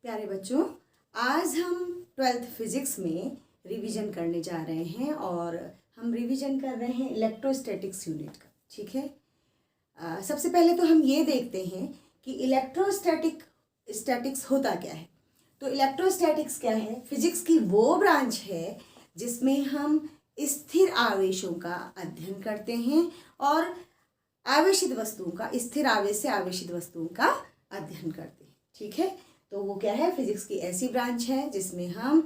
प्यारे बच्चों, आज हम 12th फिजिक्स में रिवीजन करने जा रहे हैं और हम रिवीजन कर रहे हैं इलेक्ट्रोस्टैटिक्स यूनिट का। ठीक है, सबसे पहले तो हम ये देखते हैं कि इलेक्ट्रोस्टैटिक्स होता क्या है। तो इलेक्ट्रोस्टैटिक्स क्या है? फिजिक्स की वो ब्रांच है जिसमें हम स्थिर आवेशों का अध्ययन करते हैं और आवेशित वस्तुओं का, स्थिर आवेश से आवेशित वस्तुओं का अध्ययन करते हैं। ठीक है, तो वो क्या है? फिजिक्स की ऐसी ब्रांच है जिसमें हम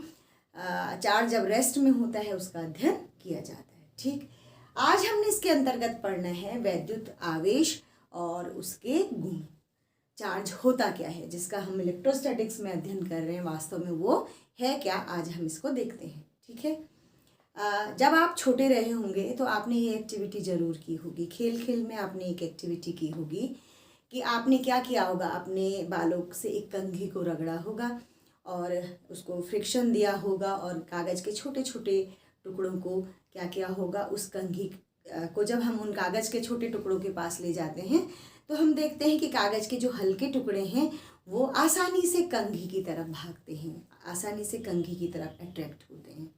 चार्ज जब रेस्ट में होता है उसका अध्ययन किया जाता है। ठीक, आज हमने इसके अंतर्गत पढ़ना है वैद्युत आवेश और उसके गुण। चार्ज होता क्या है जिसका हम इलेक्ट्रोस्टैटिक्स में अध्ययन कर रहे हैं, वास्तव में वो है क्या, आज हम इसको देखते हैं। ठीक है, जब आप छोटे रहे होंगे तो आपने ये एक्टिविटी ज़रूर की होगी, खेल खेल में आपने एक एक्टिविटी की होगी कि आपने क्या किया होगा, अपने बालों से एक कंघी को रगड़ा होगा और उसको फ्रिक्शन दिया होगा और कागज़ के छोटे छोटे टुकड़ों को क्या किया होगा, उस कंघी को जब हम उन कागज़ के छोटे टुकड़ों के पास ले जाते हैं तो हम देखते हैं कि कागज़ के जो हल्के टुकड़े हैं वो आसानी से कंघी की तरफ भागते हैं, आसानी से कंघी की तरफ अट्रैक्ट होते हैं।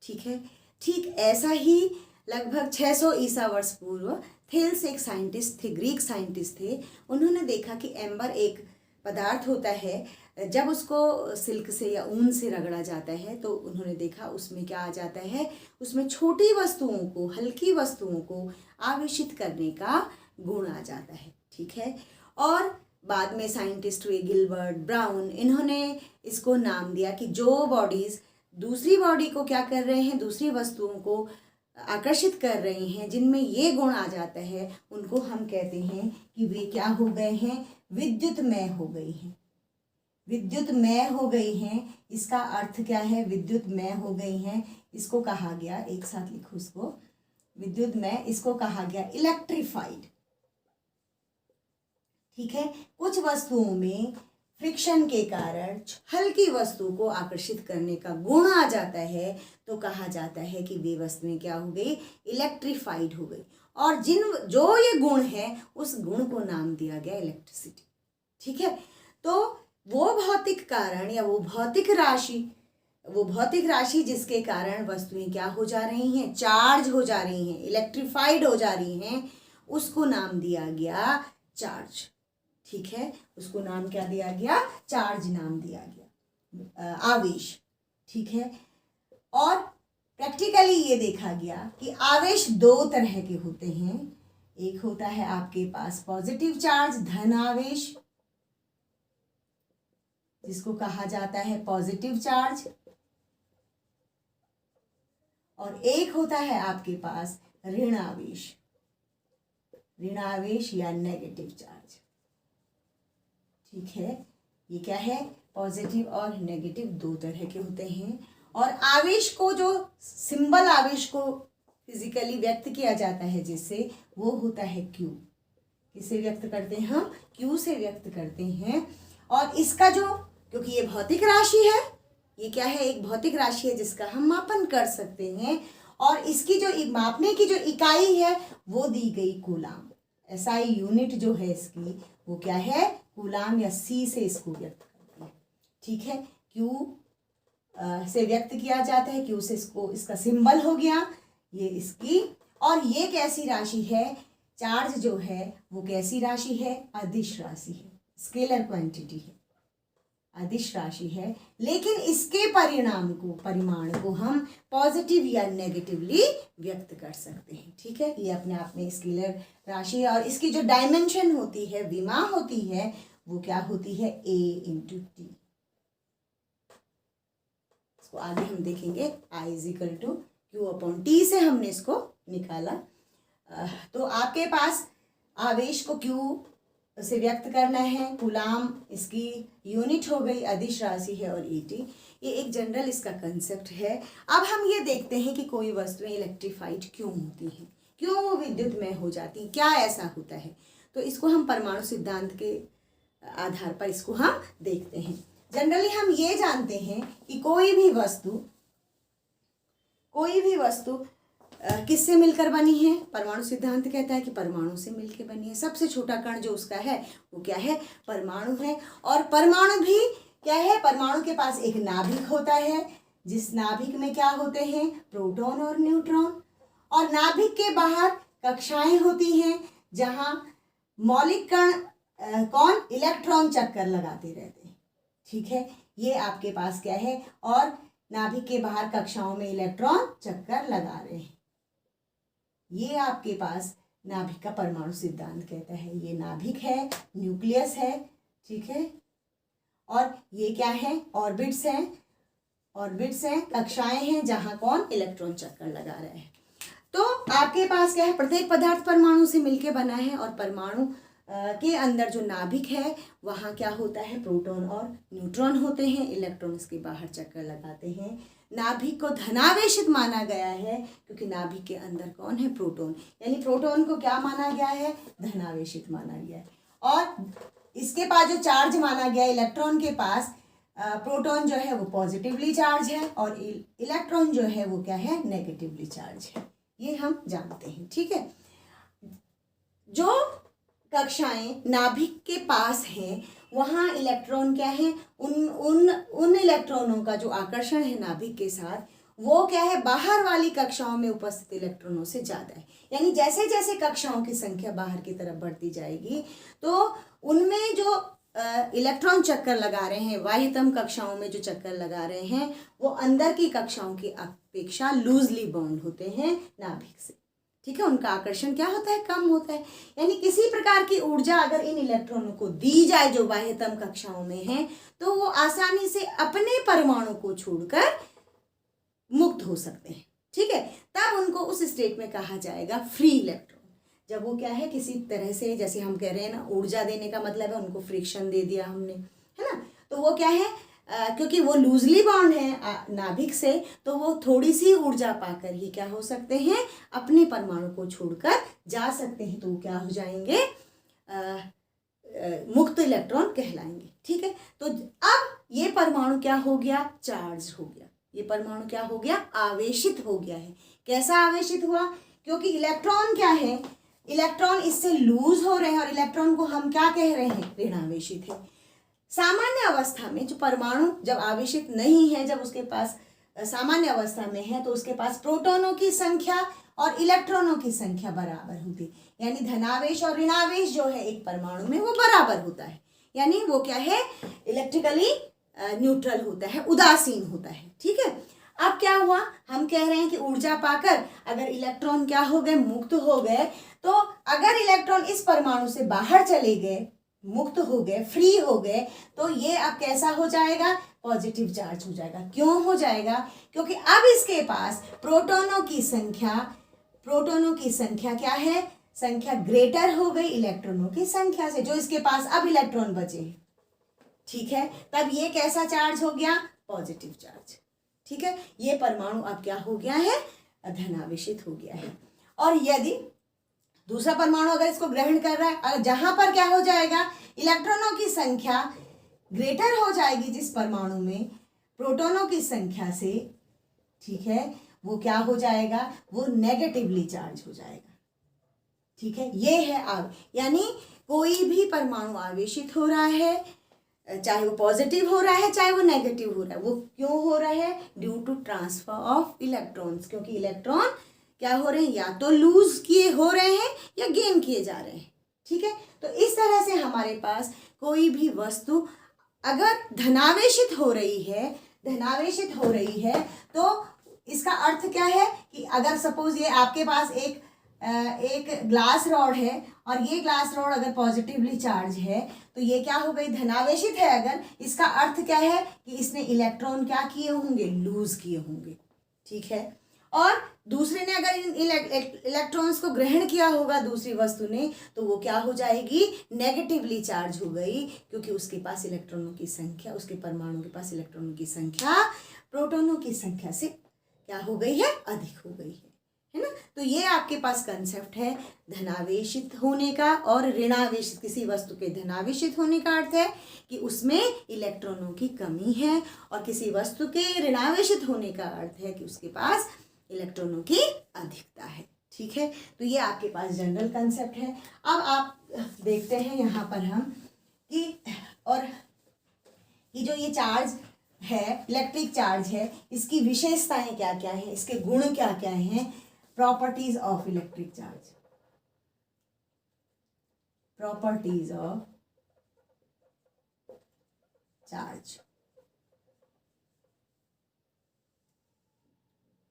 ठीक है, ठीक ऐसा ही लगभग 600 ईसा वर्ष पूर्व थेल्स एक साइंटिस्ट थे, ग्रीक साइंटिस्ट थे। उन्होंने देखा कि एम्बर एक पदार्थ होता है, जब उसको सिल्क से या ऊन से रगड़ा जाता है तो उन्होंने देखा उसमें क्या आ जाता है, उसमें छोटी वस्तुओं को, हल्की वस्तुओं को आवेशित करने का गुण आ जाता है। ठीक है, और बाद में साइंटिस्ट हुए गिलबर्ट, ब्राउन, इन्होंने इसको नाम दिया कि जो बॉडीज़ दूसरी बॉडी को क्या कर रहे हैं, दूसरी वस्तुओं को आकर्षित कर रहे हैं, जिनमें ये गुण आ जाता है, उनको हम कहते हैं कि वे क्या हो गए हैं, विद्युतमय हो गई हैं। विद्युतमय हो गई हैं, इसका अर्थ क्या है? विद्युतमय हो गई हैं, इसको कहा गया, एक साथ लिखो इसको, विद्युतमय, इसको कहा गया इलेक्ट्रीफाइड। ठीक है, कुछ वस्तुओं में फ्रिक्शन के कारण हल्की वस्तु को आकर्षित करने का गुण आ जाता है तो कहा जाता है कि वे वस्तुएं क्या हो गई, इलेक्ट्रीफाइड हो गई। और जो ये गुण है उस गुण को नाम दिया गया इलेक्ट्रिसिटी। ठीक है, तो वो भौतिक कारण या वो भौतिक राशि जिसके कारण वस्तुएं क्या हो जा रही हैं, चार्ज हो जा रही हैं, इलेक्ट्रीफाइड हो जा रही हैं, उसको नाम दिया गया चार्ज। ठीक है, उसको नाम क्या दिया गया? चार्ज नाम दिया गया, आवेश। ठीक है, और प्रैक्टिकली ये देखा गया कि आवेश दो तरह के होते हैं। एक होता है आपके पास पॉजिटिव चार्ज, धन आवेश, जिसको कहा जाता है पॉजिटिव चार्ज, और एक होता है आपके पास ऋण आवेश या नेगेटिव चार्ज। ठीक है, ये क्या है? पॉजिटिव और नेगेटिव दो तरह के होते हैं। और आवेश को, जो सिंबल आवेश को फिजिकली व्यक्त किया जाता है जिससे, वो होता है क्यू। किसे व्यक्त करते हैं हम? क्यू से व्यक्त करते हैं। और इसका जो, क्योंकि ये भौतिक राशि है, ये क्या है? एक भौतिक राशि है जिसका हम मापन कर सकते हैं, और इसकी जो मापने की जो इकाई है वो दी गई कूलाम। एसआई यूनिट जो है इसकी, वो क्या है? कूलाम या सी से इसको व्यक्त करते हैं। ठीक है, क्यू से व्यक्त किया जाता है, क्यू से इसका सिंबल हो गया ये इसकी। और ये कैसी राशि है? चार्ज जो है वो कैसी राशि है? अदिश राशि है, स्केलर क्वांटिटी है, अदिश राशि है। लेकिन इसके परिमाण को हम पॉजिटिव या नेगेटिवली व्यक्त कर सकते हैं। ठीक है, ये अपने आप में स्केलर राशि है। और इसकी जो डायमेंशन होती है, विमा होती है, वो क्या होती है? A × T। इसको आगे हम देखेंगे, I = Q/T से हमने इसको निकाला। तो आपके पास आवेश को Q से व्यक्त करना है, कूलाम इसकी यूनिट हो गई, अदिश राशि है, और ET ये एक जनरल इसका कंसेप्ट है। अब हम ये देखते हैं कि कोई वस्तुएं इलेक्ट्रीफाइड क्यों होती हैं, क्यों वो विद्युतमय हो जाती हैं, क्या ऐसा होता है। तो इसको हम परमाणु सिद्धांत के आधार पर इसको हम देखते हैं। जनरली हम ये जानते हैं कि कोई भी वस्तु किससे मिलकर बनी है? परमाणु सिद्धांत कहता है कि परमाणु से मिलकर बनी है। सबसे छोटा कण जो उसका है वो क्या है? परमाणु है। और परमाणु भी क्या है, परमाणु के पास एक नाभिक होता है, जिस नाभिक में क्या होते हैं, प्रोटॉन और न्यूट्रॉन, और नाभिक के बाहर कक्षाएं होती हैं जहां मौलिक कण कौन, इलेक्ट्रॉन चक्कर लगाते रहते हैं। ठीक है, ये आपके पास क्या है, और नाभिक के बाहर कक्षाओं में इलेक्ट्रॉन चक्कर लगा रहे हैं। ये आपके पास नाभिक का परमाणु सिद्धांत कहता है। ये नाभिक है, न्यूक्लियस है, ठीक है, और ये क्या है, ऑर्बिट्स हैं, ऑर्बिट्स हैं, कक्षाएं हैं जहां कौन, इलेक्ट्रॉन चक्कर लगा रहे हैं। तो आपके पास क्या है, प्रत्येक पदार्थ परमाणु से मिलके बना है, और परमाणु के अंदर जो नाभिक है वहाँ क्या होता है, प्रोटॉन और न्यूट्रॉन होते हैं, इलेक्ट्रॉन इसके बाहर चक्कर लगाते हैं। नाभिक को धनावेशित माना गया है क्योंकि नाभिक के अंदर कौन है, प्रोटॉन, यानी प्रोटॉन को क्या माना गया है, धनावेशित माना गया है। और इसके पास जो चार्ज माना गया, इलेक्ट्रॉन के पास प्रोटॉन जो है वो पॉजिटिवली चार्ज है, और इलेक्ट्रॉन जो है वो क्या है, नेगेटिवली चार्ज है। ये हम जानते हैं। ठीक है, जो कक्षाएं नाभिक के पास हैं वहाँ इलेक्ट्रॉन क्या है, उन इलेक्ट्रॉनों का जो आकर्षण है नाभिक के साथ, वो क्या है, बाहर वाली कक्षाओं में उपस्थित इलेक्ट्रॉनों से ज़्यादा है। यानी जैसे जैसे कक्षाओं की संख्या बाहर की तरफ बढ़ती जाएगी तो उनमें जो इलेक्ट्रॉन चक्कर लगा रहे हैं, बाह्यतम कक्षाओं में जो चक्कर लगा रहे हैं, वो अंदर की कक्षाओं की अपेक्षा लूजली बाउंड होते हैं नाभिक से। ठीक है, उनका आकर्षण क्या होता है, कम होता है। यानी किसी प्रकार की ऊर्जा अगर इन इलेक्ट्रॉनों को दी जाए जो बाह्यतम कक्षाओं में है, तो वो आसानी से अपने परमाणु को छोड़कर मुक्त हो सकते हैं। ठीक है, तब उनको उस स्टेट में कहा जाएगा फ्री इलेक्ट्रॉन। जब वो क्या है, किसी तरह से, जैसे हम कह रहे हैं ना, ऊर्जा देने का मतलब है उनको फ्रिक्शन दे दिया हमने, है ना, तो वो क्या है, क्योंकि वो लूजली बाउंड है नाभिक से, तो वो थोड़ी सी ऊर्जा पाकर ही क्या हो सकते हैं, अपने परमाणु को छोड़कर जा सकते हैं। तो वो क्या हो जाएंगे, मुक्त इलेक्ट्रॉन कहलाएंगे। ठीक है, तो अब ये परमाणु क्या हो गया, चार्ज हो गया। ये परमाणु क्या हो गया, आवेशित हो गया है। कैसा आवेशित हुआ, क्योंकि इलेक्ट्रॉन क्या है, इलेक्ट्रॉन इससे लूज हो रहे हैं, और इलेक्ट्रॉन को हम क्या कह रहे हैं, ऋणावेशित है। सामान्य अवस्था में जो परमाणु जब आवेशित नहीं है, जब उसके पास सामान्य अवस्था में है, तो उसके पास प्रोटॉनों की संख्या और इलेक्ट्रॉनों की संख्या बराबर होती, यानी धनावेश और ऋणावेश जो है एक परमाणु में वो बराबर होता है, यानी वो क्या है, इलेक्ट्रिकली न्यूट्रल होता है, उदासीन होता है। ठीक है, अब क्या हुआ, हम कह रहे हैं कि ऊर्जा पाकर अगर इलेक्ट्रॉन क्या हो गए, मुक्त हो गए, तो अगर इलेक्ट्रॉन इस परमाणु से बाहर चले गए, मुक्त हो गए, फ्री हो गए, तो ये अब कैसा हो जाएगा, पॉजिटिव चार्ज हो जाएगा। क्यों हो जाएगा, क्योंकि अब इसके पास प्रोटॉनों की संख्या क्या है, संख्या ग्रेटर हो गई इलेक्ट्रॉनों की संख्या से, जो इसके पास अब इलेक्ट्रॉन बचे हैं। ठीक है, तब ये कैसा चार्ज हो गया, पॉजिटिव चार्ज। ठीक है, ये परमाणु अब क्या हो गया है, धनावेशित हो गया है। और यदि दूसरा परमाणु अगर इसको ग्रहण कर रहा है, जहां पर क्या हो जाएगा, इलेक्ट्रॉनों की संख्या ग्रेटर हो जाएगी जिस परमाणु में प्रोटॉनों की संख्या से, ठीक है, वो क्या हो जाएगा, वो नेगेटिवली चार्ज हो जाएगा। ठीक है, ये है आग, यानी कोई भी परमाणु आवेशित हो रहा है, चाहे वो पॉजिटिव हो रहा है चाहे वो नेगेटिव हो रहा है, वो क्यों हो रहा है, due to transfer of electrons, क्योंकि इलेक्ट्रॉन क्या हो रहे हैं, या तो लूज किए हो रहे हैं या गेन किए जा रहे हैं। ठीक है, तो इस तरह से हमारे पास कोई भी वस्तु अगर धनावेशित हो रही है तो इसका अर्थ क्या है कि अगर सपोज ये आपके पास एक ग्लास रॉड है, और ये ग्लास रॉड अगर पॉजिटिवली चार्ज है, तो ये क्या हो गई, धनावेशित है अगर, इसका अर्थ क्या है कि इसने इलेक्ट्रॉन क्या किए होंगे, लूज किए होंगे। ठीक है, और दूसरे ने अगर इन इलेक्ट्रॉन्स को ग्रहण किया होगा दूसरी वस्तु ने, तो वो क्या हो जाएगी, नेगेटिवली चार्ज हो गई, क्योंकि उसके पास इलेक्ट्रॉनों की संख्या, उसके परमाणु के पास इलेक्ट्रॉनों की संख्या प्रोटॉनों की संख्या से क्या हो गई है, अधिक हो गई है ना। तो ये आपके पास कंसेप्ट है धनावेशित होने का, और ऋणावेशित, किसी वस्तु के धनावेशित होने का अर्थ है कि उसमें इलेक्ट्रॉनों की कमी है, और किसी वस्तु के ऋणावेशित होने का अर्थ है कि उसके पास इलेक्ट्रॉनों की अधिकता है। ठीक है, तो ये आपके पास जनरल कंसेप्ट है। अब आप देखते हैं यहाँ पर हम कि, और कि जो ये चार्ज है, इलेक्ट्रिक चार्ज है, इसकी विशेषताएं क्या क्या है, इसके गुण क्या क्या हैं। Properties of electric charge, properties of charge,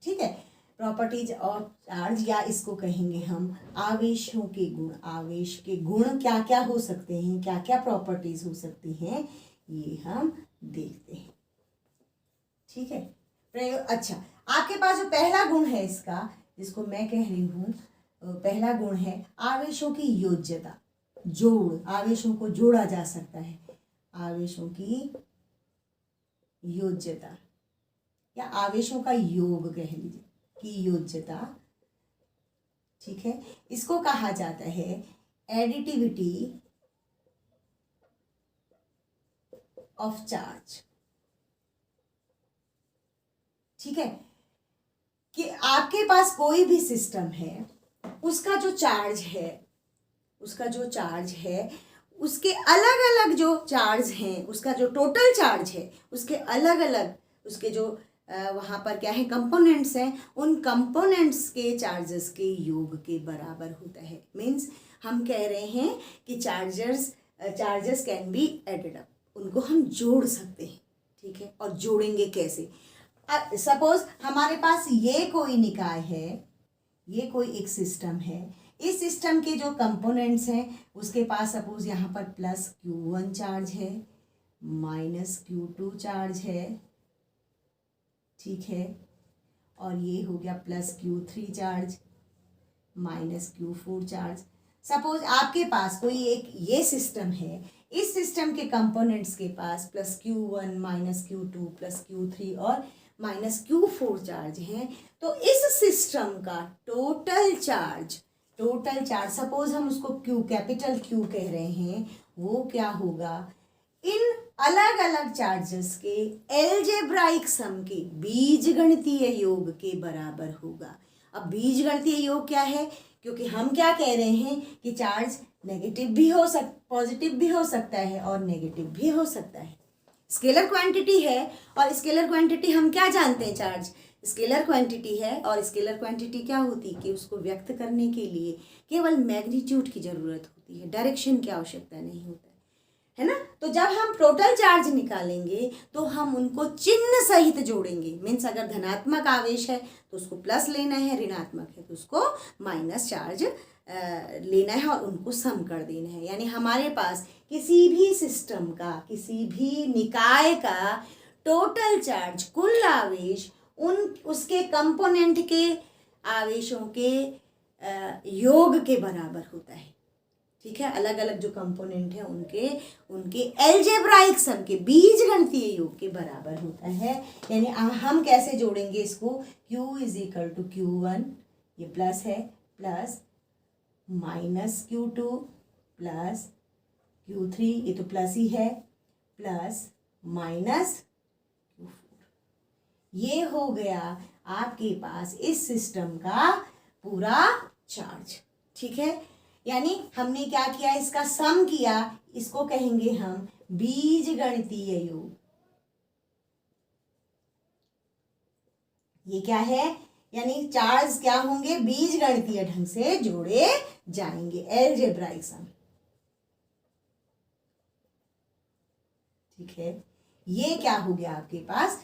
ठीक है। प्रॉपर्टीज ऑफ चार्ज, या इसको कहेंगे हम आवेशों के गुण। आवेश के गुण क्या क्या हो सकते हैं, क्या क्या प्रॉपर्टीज हो सकती हैं, ये हम देखते हैं, ठीक है। प्रयोग, अच्छा, आपके पास जो पहला गुण है इसका, जिसको मैं कह रही हूँ, पहला गुण है आवेशों की योज्यता। जोड़, आवेशों को जोड़ा जा सकता है, आवेशों की योज्यता, या आवेशों का योग कह लीजिए, की योज्यता, ठीक है। इसको कहा जाता है एडिटिविटी ऑफ चार्ज, ठीक है। कि आपके पास कोई भी सिस्टम है, उसका जो चार्ज है, उसका जो चार्ज है, उसके अलग अलग जो चार्ज हैं, उसका जो टोटल चार्ज है, उसके अलग अलग, उसके जो वहाँ पर क्या है, कंपोनेंट्स हैं, उन कंपोनेंट्स के चार्जेस के योग के बराबर होता है। मीन्स हम कह रहे हैं कि charges can be added up, उनको हम जोड़ सकते हैं, ठीक है। और जोड़ेंगे कैसे? सपोज हमारे पास ये कोई निकाय है, ये कोई एक सिस्टम है, इस सिस्टम के जो कंपोनेंट्स हैं, उसके पास सपोज यहाँ पर प्लस Q1 चार्ज है, माइनस Q2 चार्ज है, ठीक है। और ये हो गया plus Q3 charge, minus Q4 charge. Suppose आपके पास कोई एक ये सिस्टम है, इस सिस्टम के कंपोनेंट्स के पास plus Q1 minus Q2 plus Q3 और माइनस Q4 चार्ज हैं, तो इस सिस्टम का टोटल चार्ज सपोज हम उसको Q, कैपिटल Q कह रहे हैं, वो क्या होगा, इन अलग अलग चार्जेस के एल्जेब्राइक सम के बीजगणितीय योग के बराबर होगा। अब बीजगणितीय योग क्या है, क्योंकि हम क्या कह रहे हैं कि चार्ज नेगेटिव भी हो पॉजिटिव भी हो सकता है और नेगेटिव भी हो सकता है। स्केलर क्वांटिटी है, और स्केलर क्वांटिटी हम क्या जानते हैं, चार्ज स्केलर क्वांटिटी है, और स्केलर क्वांटिटी क्या होती है कि उसको व्यक्त करने के लिए केवल मैग्नीट्यूड की जरूरत होती है, डायरेक्शन की आवश्यकता नहीं होता है ना। तो जब हम टोटल चार्ज निकालेंगे तो हम उनको चिन्ह सहित जोड़ेंगे। मीन्स अगर धनात्मक आवेश है तो उसको प्लस लेना है, ऋणात्मक है तो उसको माइनस चार्ज लेना है, और उनको सम कर देना है। यानी हमारे पास किसी भी सिस्टम का, किसी भी निकाय का टोटल चार्ज, कुल आवेश, उसके कंपोनेंट के आवेशों के योग के बराबर होता है, ठीक है। अलग अलग जो कंपोनेंट है उनके एल्जेब्राइक सम के बीजगणितीय योग के बराबर होता है। यानी हम कैसे जोड़ेंगे इसको, Q is equal to Q1, ये प्लस है, plus minus Q2 plus Q3, ये तो प्लस ही है, प्लस माइनस Q4। ये हो गया आपके पास इस सिस्टम का पूरा चार्ज, ठीक है। यानी हमने क्या किया, इसका सम किया, इसको कहेंगे हम बीजगणितीय योग। ये क्या है, यानी चार्ज क्या होंगे, बीजगणितीय ढंग से जोड़े जाएंगे, एल्जेब्राइक सम, ठीक है। ये क्या हो गया आपके पास,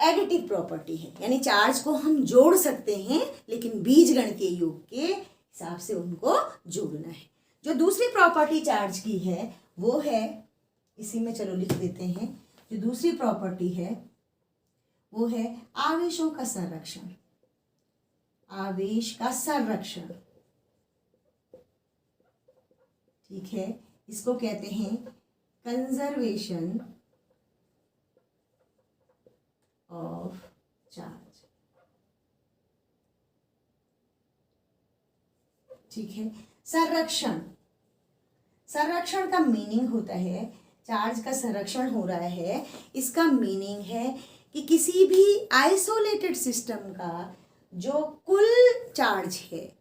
एडिटिव प्रॉपर्टी है, यानी चार्ज को हम जोड़ सकते हैं लेकिन बीजगणितीय योग के हिसाब से उनको जोड़ना है। जो दूसरी प्रॉपर्टी चार्ज की है वो है, इसी में चलो लिख देते हैं, जो दूसरी प्रॉपर्टी है वो है आवेशों का संरक्षण, आवेश का संरक्षण, ठीक है। इसको कहते हैं कंजर्वेशन ऑफ चार्ज, ठीक है। संरक्षण का मीनिंग होता है, चार्ज का संरक्षण हो रहा है, इसका मीनिंग है कि किसी भी आइसोलेटेड सिस्टम का जो कुल चार्ज है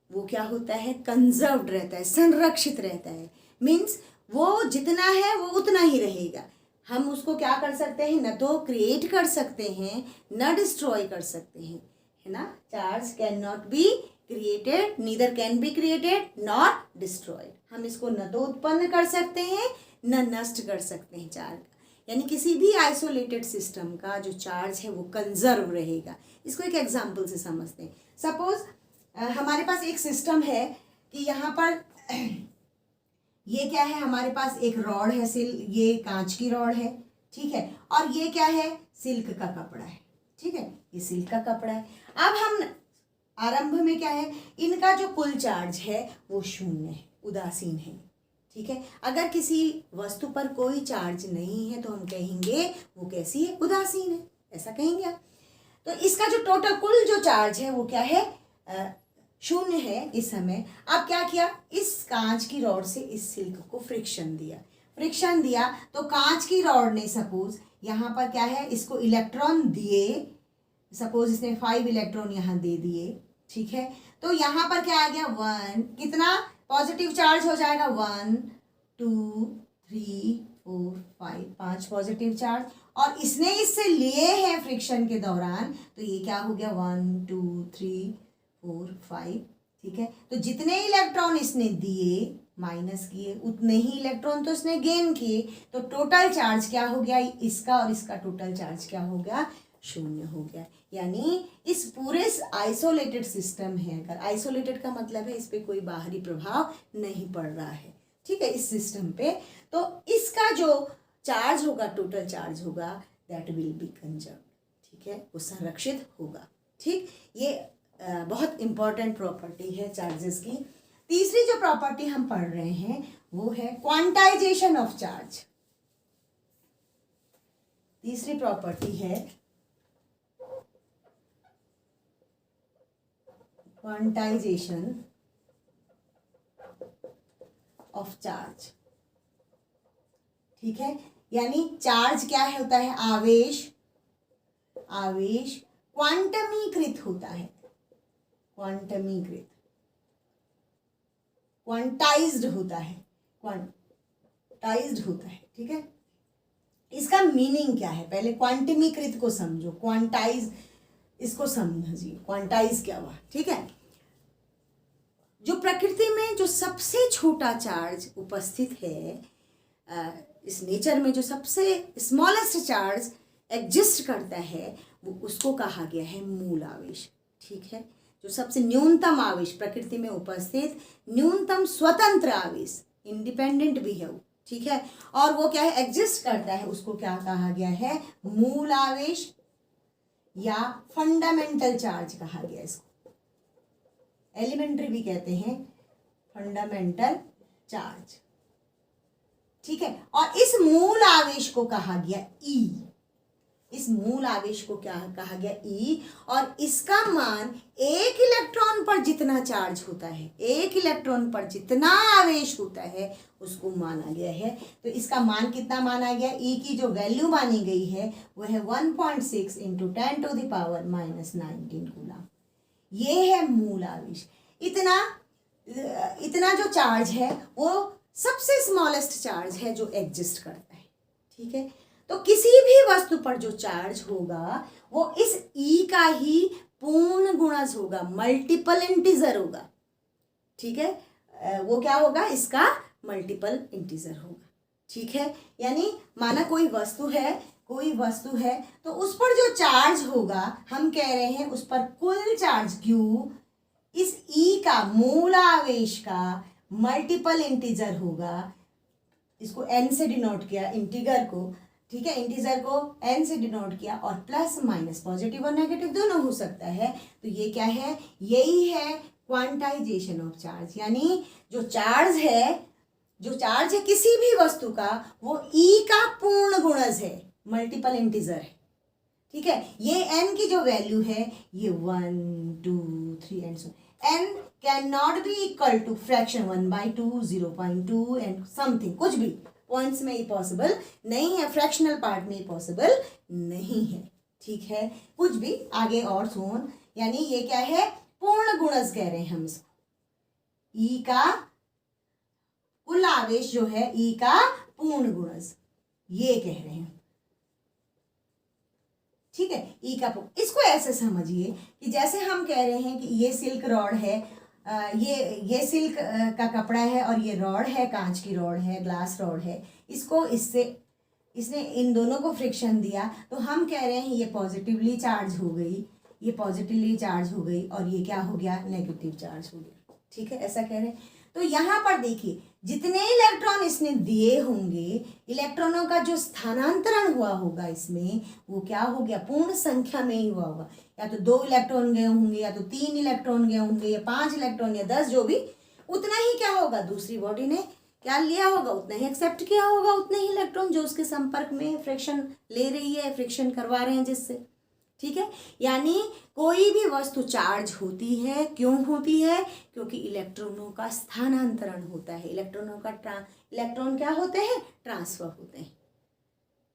वो क्या होता है, कंजर्व्ड रहता है, संरक्षित रहता है। मीन्स वो जितना है वो उतना ही रहेगा। हम उसको क्या कर सकते हैं, न तो क्रिएट कर सकते हैं न डिस्ट्रॉय कर सकते हैं, है ना। Charge can not be created, neither can be created not destroyed. हम इसको न तो उत्पन्न कर सकते हैं न नष्ट कर सकते हैं चार्ज, यानी किसी भी आइसोलेटेड सिस्टम का जो चार्ज है वो कंजर्व रहेगा। इसको एक एग्जांपल से समझते हैं। सपोज हमारे पास एक सिस्टम है कि यहाँ पर ये क्या है, हमारे पास एक रॉड है, ये कांच की रॉड है, ठीक है, और ये क्या है, सिल्क का कपड़ा है, ठीक है, ये सिल्क का कपड़ा है। अब हम आरंभ में क्या है, इनका जो कुल चार्ज है वो शून्य है, उदासीन है, ठीक है। अगर किसी वस्तु पर कोई चार्ज नहीं है तो हम कहेंगे वो कैसी है, उदासीन है, ऐसा कहेंगे आप। तो इसका जो टोटल कुल जो चार्ज है वो क्या है, शून्य है इस समय। अब क्या किया, इस कांच की रॉड से इस सिल्क को फ्रिक्शन दिया तो कांच की रॉड ने सपोज यहाँ पर क्या है, इसको इलेक्ट्रॉन दिए, सपोज इसने 5 इलेक्ट्रॉन यहाँ दे दिए, ठीक है। तो यहाँ पर क्या आ गया, 1, कितना पॉजिटिव चार्ज हो जाएगा, 1 2 3 4 5, 5 पॉजिटिव चार्ज, और इसने इससे लिए हैं फ्रिक्शन के दौरान, तो ये क्या हो गया, 1 2 3 4 5, ठीक है। तो जितने इलेक्ट्रॉन इसने दिए माइनस किए उतने ही इलेक्ट्रॉन तो इसने गेन किए, तो टोटल चार्ज क्या हो गया, इसका और इसका टोटल चार्ज क्या हो गया, शून्य हो गया। यानी इस पूरे आइसोलेटेड सिस्टम है, अगर आइसोलेटेड का मतलब है इस पे कोई बाहरी प्रभाव नहीं पड़ रहा है, ठीक है, इस सिस्टम पे, तो इसका जो चार्ज होगा, टोटल चार्ज होगा, दैट विल बी कंजर्व, ठीक है, वो संरक्षित होगा, ठीक। ये बहुत इंपॉर्टेंट प्रॉपर्टी है चार्जेस की। तीसरी जो प्रॉपर्टी हम पढ़ रहे हैं वो है क्वांटाइजेशन ऑफ चार्ज। तीसरी प्रॉपर्टी है क्वांटाइजेशन ऑफ चार्ज, ठीक है। यानी चार्ज क्या होता है, आवेश क्वांटमीकृत होता है, क्वांटाइज्ड होता है, ठीक है। इसका मीनिंग क्या है, पहले क्वांटमीकृत को समझो, क्वांटाइज इसको समझिए, क्वांटाइज क्या हुआ, ठीक है। जो प्रकृति में जो सबसे छोटा चार्ज उपस्थित है, इस नेचर में जो सबसे स्मॉलेस्ट चार्ज एग्जिस्ट करता है, वो उसको कहा गया है मूल आवेश, ठीक है। जो सबसे न्यूनतम आवेश प्रकृति में उपस्थित, न्यूनतम स्वतंत्र आवेश, इंडिपेंडेंट भी है वो, ठीक है, और वो क्या है, एग्जिस्ट करता है, उसको क्या कहा गया है, मूल आवेश या फंडामेंटल चार्ज कहा गया, इसको एलिमेंट्री भी कहते हैं, फंडामेंटल चार्ज, ठीक है। और इस मूल आवेश को कहा गया ई, इस मूल आवेश को क्या कहा गया, ई, और इसका मान एक इलेक्ट्रॉन पर जितना चार्ज होता है, एक इलेक्ट्रॉन पर जितना आवेश होता है उसको माना गया है। तो इसका मान कितना माना गया, ई की जो वैल्यू मानी गई है वो है 1.6 × 10⁻⁹ कूलम। ये है मूल आवेश। इतना जो चार्ज है वो सबसे स्मॉलेस्ट चार्ज है जो एग्जिस्ट करता है, ठीक है। तो किसी भी वस्तु पर जो चार्ज होगा वो इस ई का ही पूर्ण गुणज होगा, मल्टीपल इंटीजर होगा, ठीक है। वो क्या होगा, इसका मल्टीपल इंटीजर होगा, ठीक है। यानी माना कोई वस्तु है तो उस पर जो चार्ज होगा, हम कह रहे हैं उस पर कुल चार्ज Q इस ई का मूल आवेश का मल्टीपल इंटीजर होगा। इसको n से डिनोट किया, इंटीगर को, ठीक है, इंटीजर को n से डिनोट किया, और प्लस माइनस पॉजिटिव और नेगेटिव दोनों हो सकता है। तो ये क्या है, यही है क्वांटाइजेशन ऑफ चार्ज। यानी जो चार्ज है किसी भी वस्तु का, वो ई का पूर्ण गुणज है, मल्टीपल इंटीजर है, ठीक है। ये n की जो वैल्यू है ये 1 2 3 and so n can not be equal to fraction 1/2 0.2 and something, कुछ भी पॉइंट्स में ही पॉसिबल नहीं है, फ्रैक्शनल पार्ट में ही पॉसिबल नहीं है, ठीक है, कुछ भी आगे और सोन। यानी ये क्या है, पूर्ण गुणज कह रहे हैं हम इसको, ई का कुल आवेश जो है ई का पूर्ण गुणज, ये कह रहे हैं। ठीक है, ई का इसको ऐसे समझिए कि जैसे हम कह रहे हैं कि ये सिल्क रॉड है, ये सिल्क का कपड़ा है और ये रॉड है, कांच की रॉड है, ग्लास रॉड है, इसको इसने इन दोनों को फ्रिक्शन दिया तो हम कह रहे हैं ये पॉजिटिवली चार्ज हो गई, ये पॉजिटिवली चार्ज हो गई और ये क्या हो गया, नेगेटिव चार्ज हो गया। ठीक है, ऐसा कह रहे हैं। तो यहाँ पर देखिए जितने इलेक्ट्रॉन इसने दिए होंगे, इलेक्ट्रॉनों का जो स्थानांतरण हुआ होगा इसमें, वो क्या हो गया, पूर्ण संख्या में ही हुआ होगा। या तो 2 इलेक्ट्रॉन गए होंगे, या तो 3 इलेक्ट्रॉन गए होंगे, या 5 इलेक्ट्रॉन, या 10, जो भी, उतना ही क्या होगा, दूसरी बॉडी ने क्या लिया होगा, उतना ही एक्सेप्ट किया होगा, उतने ही इलेक्ट्रॉन जो उसके संपर्क में फ्रिक्शन ले रही है, फ्रिक्शन करवा रहे हैं जिससे। ठीक है, यानी कोई भी वस्तु चार्ज होती है, क्यों होती है, क्योंकि इलेक्ट्रॉनों का स्थानांतरण होता है, इलेक्ट्रॉन क्या होते हैं, ट्रांसफर होते हैं।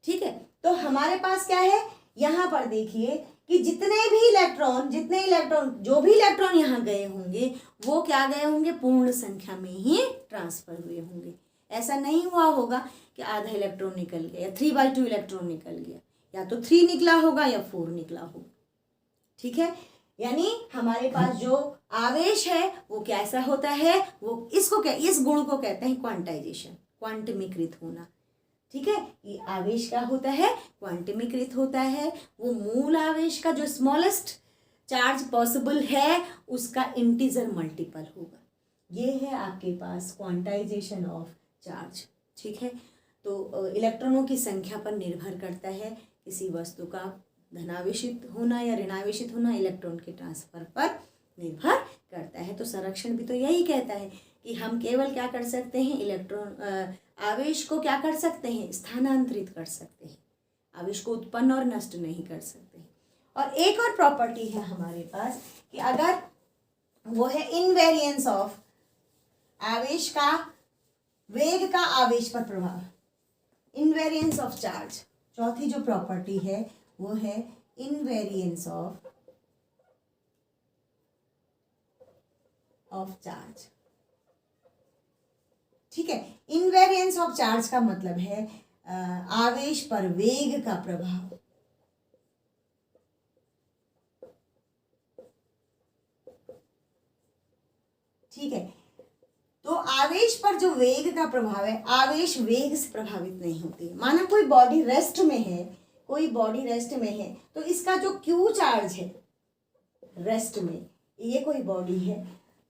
ठीक है, तो हमारे पास क्या है, यहाँ पर देखिए कि जितने इलेक्ट्रॉन जो भी इलेक्ट्रॉन यहाँ गए होंगे वो क्या गए होंगे, पूर्ण संख्या में ही ट्रांसफर हुए होंगे। ऐसा नहीं हुआ होगा कि आधा इलेक्ट्रॉन निकल गया या 3/2 इलेक्ट्रॉन निकल गया, या तो 3 निकला होगा या 4 निकला होगा। ठीक है, यानी हमारे पास जो आवेश है वो कैसा होता है, वो इस गुण को कहते हैं क्वांटाइजेशन, क्वांटमीकृत होना। ठीक है, ये आवेश क्या होता है, क्वांटमीकृत होता है। वो मूल आवेश का जो स्मॉलेस्ट चार्ज पॉसिबल है उसका इंटीजर मल्टीपल होगा। ये है आपके पास क्वांटाइजेशन ऑफ चार्ज। ठीक है, तो इलेक्ट्रॉनों की संख्या पर निर्भर करता है किसी वस्तु का धनावेशित होना या ऋणावेशित होना, इलेक्ट्रॉन के ट्रांसफर पर निर्भर करता है। तो संरक्षण भी तो यही कहता है कि हम केवल क्या कर सकते हैं, आवेश को क्या कर सकते हैं, स्थानांतरित कर सकते हैं, आवेश को उत्पन्न और नष्ट नहीं कर सकते। और एक और प्रॉपर्टी है हमारे पास कि अगर वो है इनवेरिएंस ऑफ आवेश का, वेग का आवेश पर प्रभाव, इनवेरिएंस ऑफ चार्ज। चौथी जो प्रॉपर्टी है वो है इनवेरिएंस ऑफ चार्ज। ठीक है, इनवेरिएंस ऑफ चार्ज का मतलब है आवेश पर वेग का प्रभाव। ठीक है, तो आवेश पर जो वेग का प्रभाव है, आवेश वेग से प्रभावित नहीं होती है। माना कोई बॉडी रेस्ट में है, तो इसका जो क्यू चार्ज है रेस्ट में, ये कोई बॉडी है,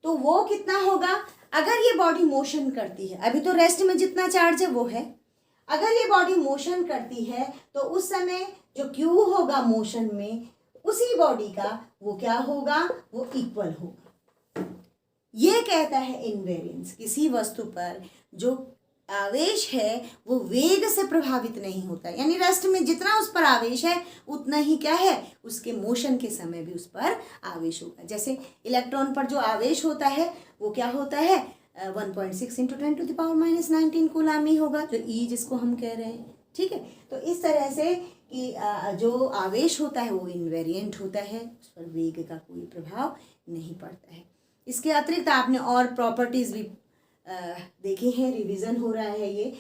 तो वो कितना होगा, अगर ये बॉडी मोशन करती है, अभी तो रेस्ट में जितना चार्ज है वो है, अगर ये बॉडी मोशन करती है तो उस समय जो क्यू होगा मोशन में उसी बॉडी का, वो क्या होगा, वो इक्वल होगा। ये कहता है इनवेरिएंस, किसी वस्तु पर जो आवेश है वो वेग से प्रभावित नहीं होता, यानी रेस्ट में जितना उस पर आवेश है उतना ही क्या है, उसके मोशन के समय भी उस पर आवेश होगा। जैसे इलेक्ट्रॉन पर जो आवेश होता है वो क्या होता है, 1.6 × 10⁻⁹ कूलाम ही होगा, जो ई जिसको हम कह रहे हैं। ठीक है, तो इस तरह से कि जो आवेश होता है वो इनवेरिएंट होता है, उस पर वेग का कोई प्रभाव नहीं पड़ता है। इसके अतिरिक्त आपने और प्रॉपर्टीज़ भी देखी हैं, रिवीजन हो रहा है ये,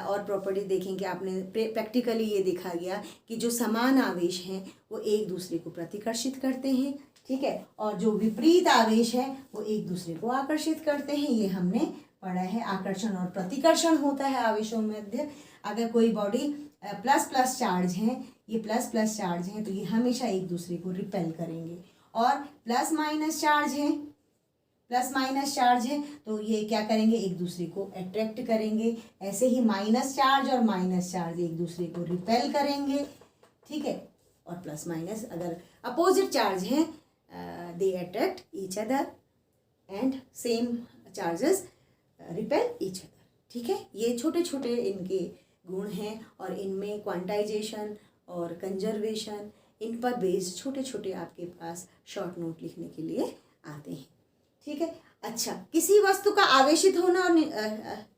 और प्रॉपर्टी देखेंगे आपने, प्रैक्टिकली ये देखा गया कि जो समान आवेश हैं वो एक दूसरे को प्रतिकर्षित करते हैं। ठीक है, और जो विपरीत आवेश है वो एक दूसरे को आकर्षित करते हैं, ये हमने पढ़ा है। आकर्षण और प्रतिकर्षण होता है आवेशों में मध्य। अगर कोई बॉडी प्लस प्लस चार्ज है, ये प्लस प्लस चार्ज हैं, तो ये हमेशा एक दूसरे को रिपेल करेंगे, और प्लस माइनस चार्ज है तो ये क्या करेंगे, एक दूसरे को अट्रैक्ट करेंगे। ऐसे ही माइनस चार्ज और माइनस चार्ज एक दूसरे को रिपेल करेंगे। ठीक है, और प्लस माइनस अगर अपोजिट चार्ज हैं, they attract each other and same charges repel each other. ठीक है, ये छोटे छोटे इनके गुण हैं, और इनमें क्वांटाइजेशन और कंजर्वेशन, इन पर बेस्ड छोटे छोटे आपके पास शॉर्ट नोट लिखने के लिए आते हैं। ठीक है, अच्छा, किसी वस्तु का आवेशित होना और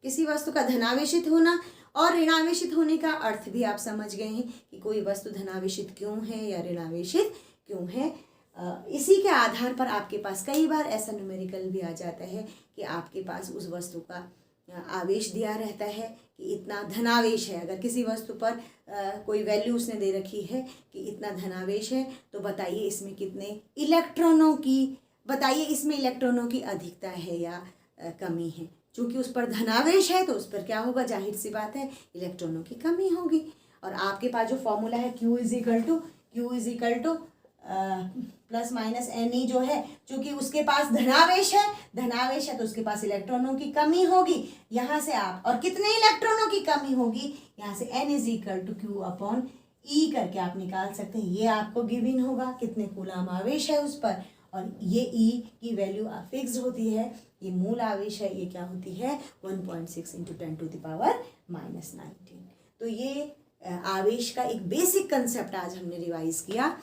किसी वस्तु का धनावेशित होना और ऋणावेशित होने का अर्थ भी आप समझ गए हैं कि कोई वस्तु धनावेशित क्यों है या ऋणावेशित क्यों है। इसी के आधार पर आपके पास कई बार ऐसा न्यूमेरिकल भी आ जाता है कि आपके पास उस वस्तु का आवेश दिया रहता है कि इतना धनावेश है। अगर किसी वस्तु पर कोई वैल्यू उसने दे रखी है कि इतना धनावेश है, तो बताइए इसमें कितने इलेक्ट्रॉनों की, बताइए इसमें इलेक्ट्रॉनों की अधिकता है या कमी है। चूँकि उस पर धनावेश है तो उस पर क्या होगा, जाहिर सी बात है इलेक्ट्रॉनों की कमी होगी। और आपके पास जो फॉर्मूला है Q is equal two plus minus NE जो है, चूँकि उसके पास धनावेश है तो उसके पास इलेक्ट्रॉनों की कमी होगी। यहाँ से आप, और कितने इलेक्ट्रॉनों की कमी होगी, यहाँ से N is equal to Q/E करके आप निकाल सकते हैं। ये आपको गिवन होगा कितने कूलाम आवेश है उस पर, और ये E की वैल्यू फिक्स्ड होती है, ये मूल आवेश है, ये क्या होती है 1.6 × 10⁻⁻19। तो ये आवेश का एक बेसिक कंसेप्ट आज हमने रिवाइज किया।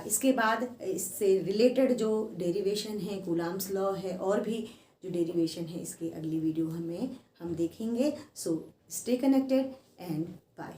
इसके बाद इससे रिलेटेड जो डेरिवेशन है, कूलाम्स लॉ है, और भी जो डेरिवेशन है इसके अगली वीडियो हम देखेंगे। So stay connected and bye.